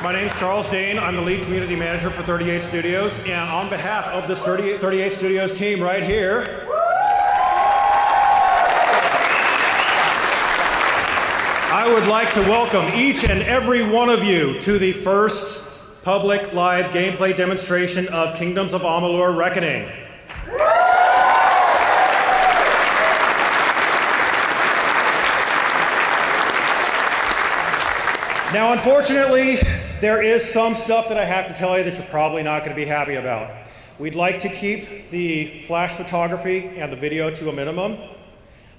My name's Charles Dane. I'm the lead community manager for 38 Studios, and on behalf of this 38 Studios team right here, I would like to welcome each and every one of you to the first public live gameplay demonstration of Kingdoms of Amalur Reckoning. Now, unfortunately, there is some stuff that I have to tell you that you're probably not going to be happy about. We'd like to keep the flash photography and the video to a minimum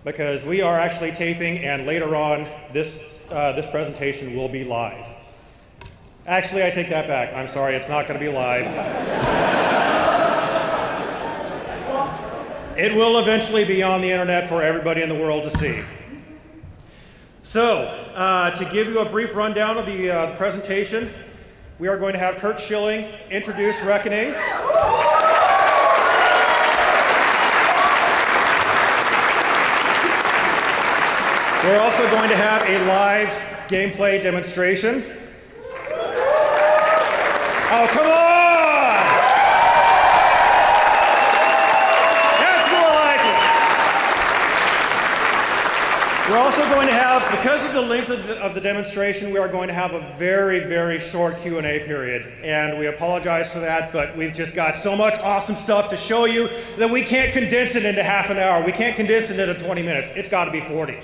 because we are actually taping, and later on, this presentation will be live. Actually, I take that back. I'm sorry, it's not going to be live. It will eventually be on the internet for everybody in the world to see. So, to give you a brief rundown of the presentation, we are going to have Kurt Schilling introduce Reckoning. We're also going to have a live gameplay demonstration. Oh, come on! That's more like it. We're also going to have, because of the length of the demonstration, we are going to have a very, very short Q&A period. And we apologize for that, but we've just got so much awesome stuff to show you that we can't condense it into half an hour. We can't condense it into 20 minutes. It's got to be 40.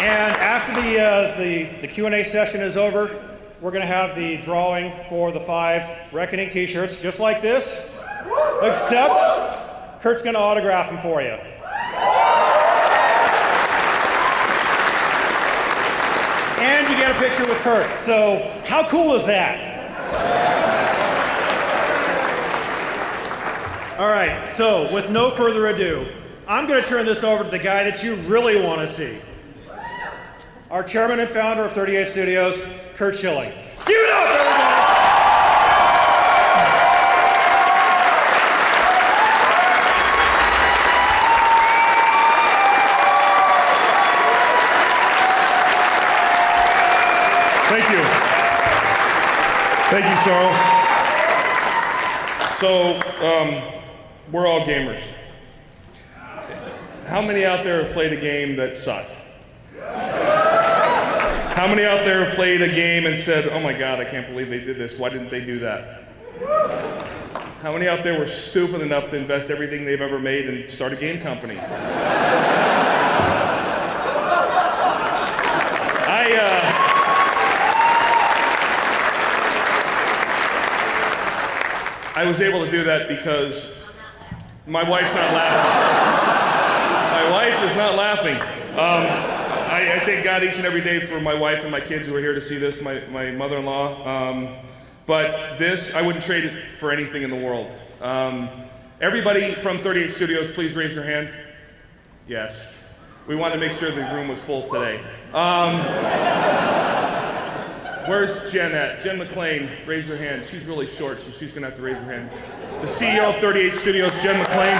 And after the Q&A session is over, we're going to have the drawing for the 5 Reckoning t-shirts, just like this, except Kurt's going to autograph them for you. And you get a picture with Kurt. So how cool is that? All right, so with no further ado, I'm going to turn this over to the guy that you really want to see. Our chairman and founder of 38 Studios, Kurt Schilling. Give it up, everybody! Thank you. Thank you, Charles. So, we're all gamers. How many out there have played a game that sucked? How many out there have played a game and said, oh my God, I can't believe they did this. Why didn't they do that? How many out there were stupid enough to invest everything they've ever made and start a game company? I was able to do that because my wife's not laughing. My wife is not laughing. I thank God each and every day for my wife and my kids who are here to see this, my mother-in-law. But this, I wouldn't trade it for anything in the world. Everybody from 38 Studios, please raise your hand. Yes. We wanted to make sure the room was full today. Where's Jen at? Jen McClain, raise your hand. She's really short, so she's going to have to raise her hand. The CEO of 38 Studios, Jen McClain.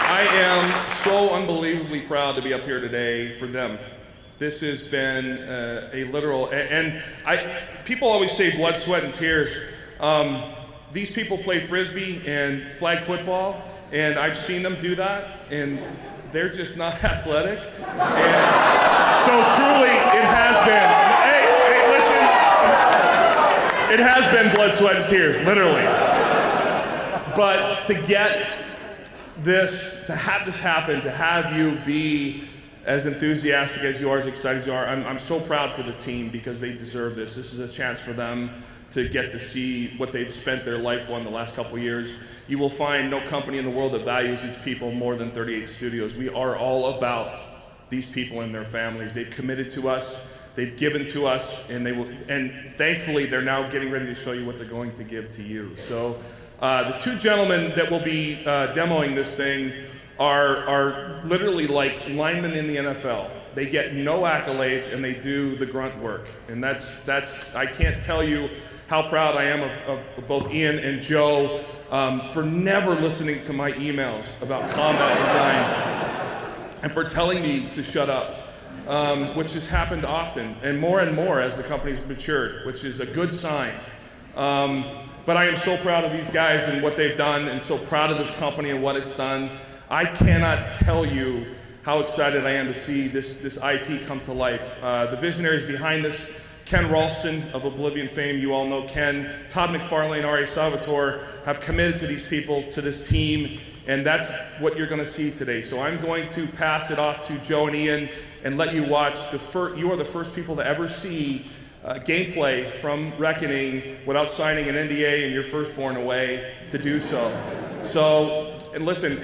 I am so unbelievably proud to be up here today for them. This has been a literal, and people always say blood, sweat, and tears. These people play Frisbee and flag football, and I've seen them do that, and they're just not athletic. And so truly, it has been, hey, listen, it has been blood, sweat, and tears, literally. But to get this, to have this happen, to have you be as enthusiastic as you are, as excited as you are, I'm so proud for the team because they deserve this. This is a chance for them to get to see what they've spent their life on the last couple of years. You will find no company in the world that values its people more than 38 Studios. We are all about these people and their families. They've committed to us, they've given to us, and thankfully they're now getting ready to show you what they're going to give to you. So the 2 gentlemen that will be demoing this thing are literally like linemen in the NFL. They get no accolades, and they do the grunt work. And that's I can't tell you how proud I am of both Ian and Joe for never listening to my emails about combat design and for telling me to shut up, which has happened often and more as the company's matured, which is a good sign. But I am so proud of these guys and what they've done, and so proud of this company and what it's done. I cannot tell you how excited I am to see this IP come to life. The visionaries behind this, Ken Ralston of Oblivion fame, you all know Ken, Todd McFarlane, R.A. Salvatore, have committed to these people, to this team, and that's what you're going to see today. So I'm going to pass it off to Joe and Ian and let you watch. You are the first people to ever see gameplay from Reckoning without signing an NDA and your firstborn away to do so. And listen,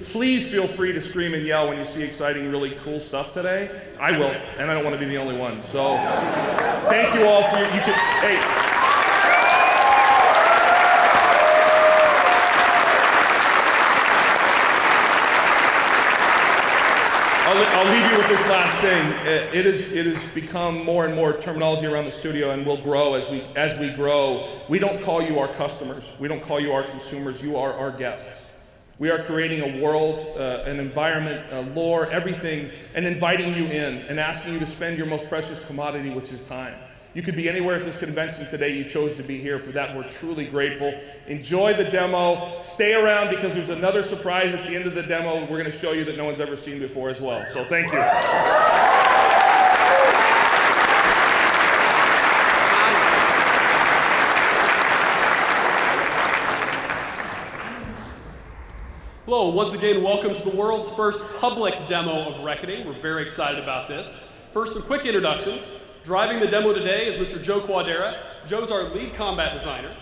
please feel free to scream and yell when you see exciting, really cool stuff today. I will, and I don't want to be the only one. So thank you all for hey. I'll leave you with this last thing. It has become more and more terminology around the studio, and will grow as we grow. We don't call you our customers. We don't call you our consumers. You are our guests. We are creating a world, an environment, lore, everything, and inviting you in and asking you to spend your most precious commodity, which is time. You could be anywhere at this convention today. You chose to be here. For that, we're truly grateful. Enjoy the demo. Stay around because there's another surprise at the end of the demo we're going to show you that no one's ever seen before as well. So thank you. Hello, once again, welcome to the world's first public demo of Reckoning. We're very excited about this. First, some quick introductions. Driving the demo today is Mr. Joe Quadera. Joe's our lead combat designer.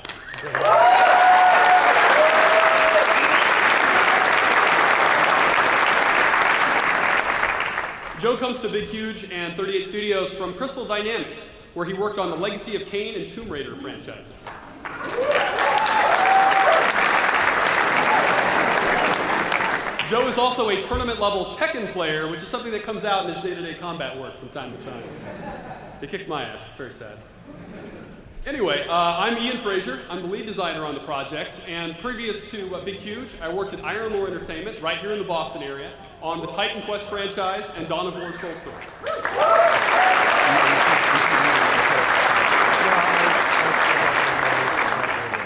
Joe comes to Big Huge and 38 Studios from Crystal Dynamics, where he worked on the Legacy of Kain and Tomb Raider franchises. Joe is also a tournament-level Tekken player, which is something that comes out in his day-to-day combat work from time to time. He kicks my ass. It's very sad. Anyway, I'm Ian Frazier. I'm the lead designer on the project, and previous to Big Huge, I worked at Iron Lore Entertainment, right here in the Boston area, on the Titan Quest franchise and Dawn of War Soulstorm.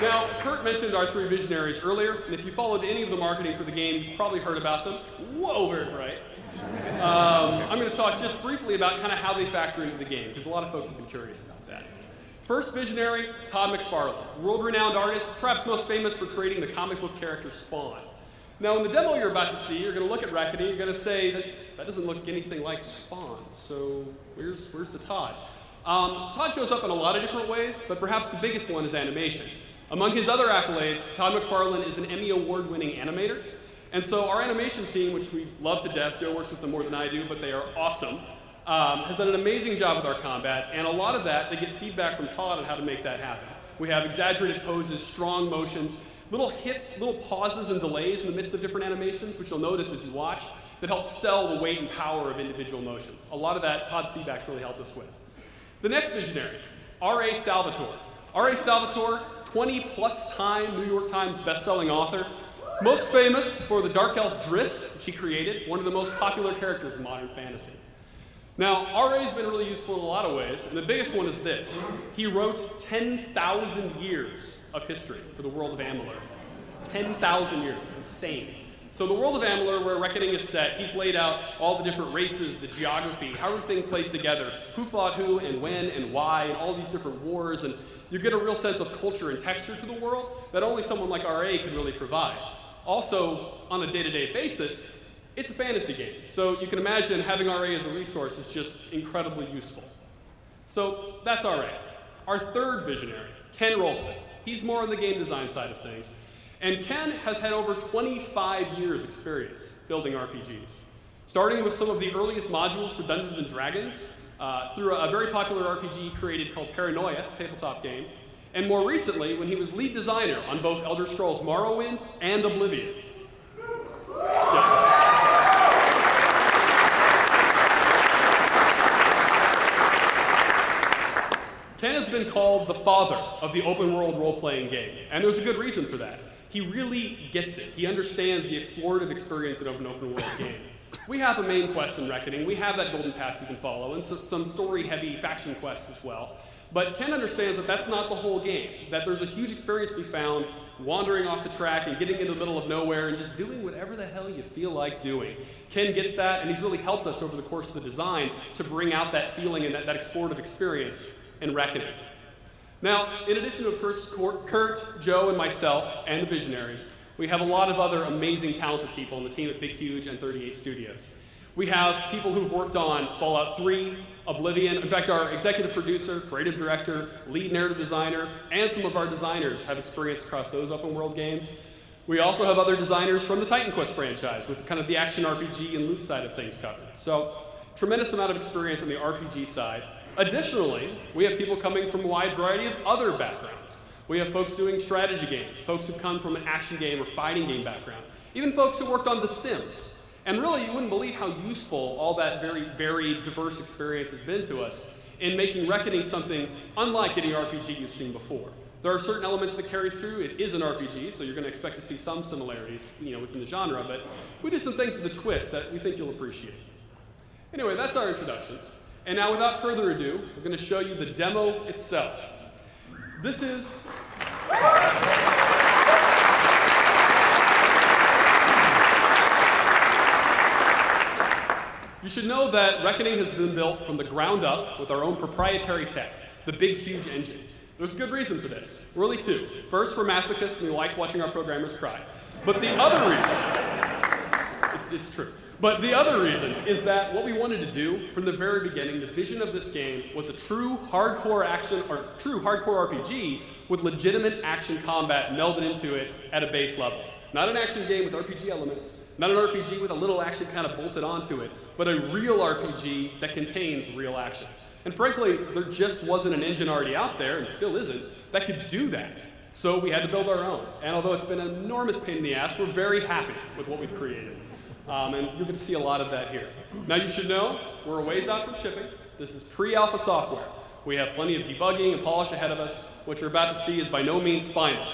Now, Kurt mentioned our three visionaries earlier, and if you followed any of the marketing for the game, you've probably heard about them. Whoa, very bright. I'm going to talk just briefly about kind of how they factor into the game, because a lot of folks have been curious about that. First visionary, Todd McFarlane, world-renowned artist, perhaps most famous for creating the comic book character Spawn. Now, in the demo you're about to see, you're going to look at Reckoning, you're going to say that doesn't look anything like Spawn, so where's the Todd? Todd shows up in a lot of different ways, but perhaps the biggest one is animation. Among his other accolades, Todd McFarlane is an Emmy Award-winning animator. And so our animation team, which we love to death, Joe works with them more than I do, but they are awesome, has done an amazing job with our combat. And a lot of that, they get feedback from Todd on how to make that happen. We have exaggerated poses, strong motions, little hits, little pauses and delays in the midst of different animations, which you'll notice as you watch, that help sell the weight and power of individual motions. A lot of that, Todd's feedback's really helped us with. The next visionary, R.A. Salvatore. R.A. Salvatore, 20-plus time New York Times best-selling author, most famous for the dark elf Drizzt, which he created, one of the most popular characters in modern fantasy. Now, R.A.'s been really useful in a lot of ways, and the biggest one is this. He wrote 10,000 years of history for the world of Amalur. 10,000 years, it's insane. So the world of Amalur, where Reckoning is set, he's laid out all the different races, the geography, how everything plays together, who fought who and when and why, and all these different wars, and you get a real sense of culture and texture to the world that only someone like R.A. can really provide. Also, on a day-to-day basis, it's a fantasy game. So you can imagine having R.A. as a resource is just incredibly useful. So that's R.A. Our third visionary, Ken Ralston. He's more on the game design side of things. And Ken has had over 25 years experience building RPGs, starting with some of the earliest modules for Dungeons & Dragons, through a very popular RPG he created called Paranoia, a tabletop game, and more recently when he was lead designer on both Elder Scrolls Morrowind and Oblivion. Yeah. has been called the father of the open world role-playing game, and there's a good reason for that. He really gets it. He understands the explorative experience of an open world game. We have a main quest in Reckoning. We have that golden path you can follow, and some story-heavy faction quests as well. But Ken understands that that's not the whole game, that there's a huge experience to be found wandering off the track and getting into the middle of nowhere and just doing whatever the hell you feel like doing. Ken gets that, and he's really helped us over the course of the design to bring out that feeling and that explorative experience in Reckoning. Now, in addition to Kurt, Joe, and myself, and the Visionaries, we have a lot of other amazing, talented people in the team at Big Huge and 38 Studios. We have people who've worked on Fallout 3, Oblivion. In fact, our executive producer, creative director, lead narrative designer, and some of our designers have experience across those open world games. We also have other designers from the Titan Quest franchise with kind of the action RPG and loot side of things covered. So, tremendous amount of experience on the RPG side. Additionally, we have people coming from a wide variety of other backgrounds. We have folks doing strategy games, folks who come from an action game or fighting game background, even folks who worked on The Sims. And really, you wouldn't believe how useful all that very diverse experience has been to us in making Reckoning something unlike any RPG you've seen before. There are certain elements that carry through. It is an RPG, so you're going to expect to see some similarities, within the genre, but we do some things with a twist that we think you'll appreciate. Anyway, that's our introductions. And now, without further ado, we're going to show you the demo itself. This is... You should know that Reckoning has been built from the ground up with our own proprietary tech, the Big Huge engine. There's a good reason for this, really two. First, we're masochists and we like watching our programmers cry. But the other reason, it's true. But the other reason is that what we wanted to do from the very beginning, the vision of this game was a true hardcore action or true hardcore RPG with legitimate action combat melded into it at a base level. Not an action game with RPG elements, not an RPG with a little action kind of bolted onto it, but a real RPG that contains real action. And frankly, there just wasn't an engine already out there, and still isn't, that could do that. So we had to build our own. And although it's been an enormous pain in the ass, we're very happy with what we've created. And you're going to see a lot of that here. Now you should know, we're a ways out from shipping. This is pre-alpha software. We have plenty of debugging and polish ahead of us. What you're about to see is by no means final.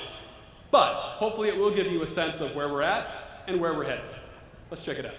But hopefully it will give you a sense of where we're at and where we're headed. Let's check it out.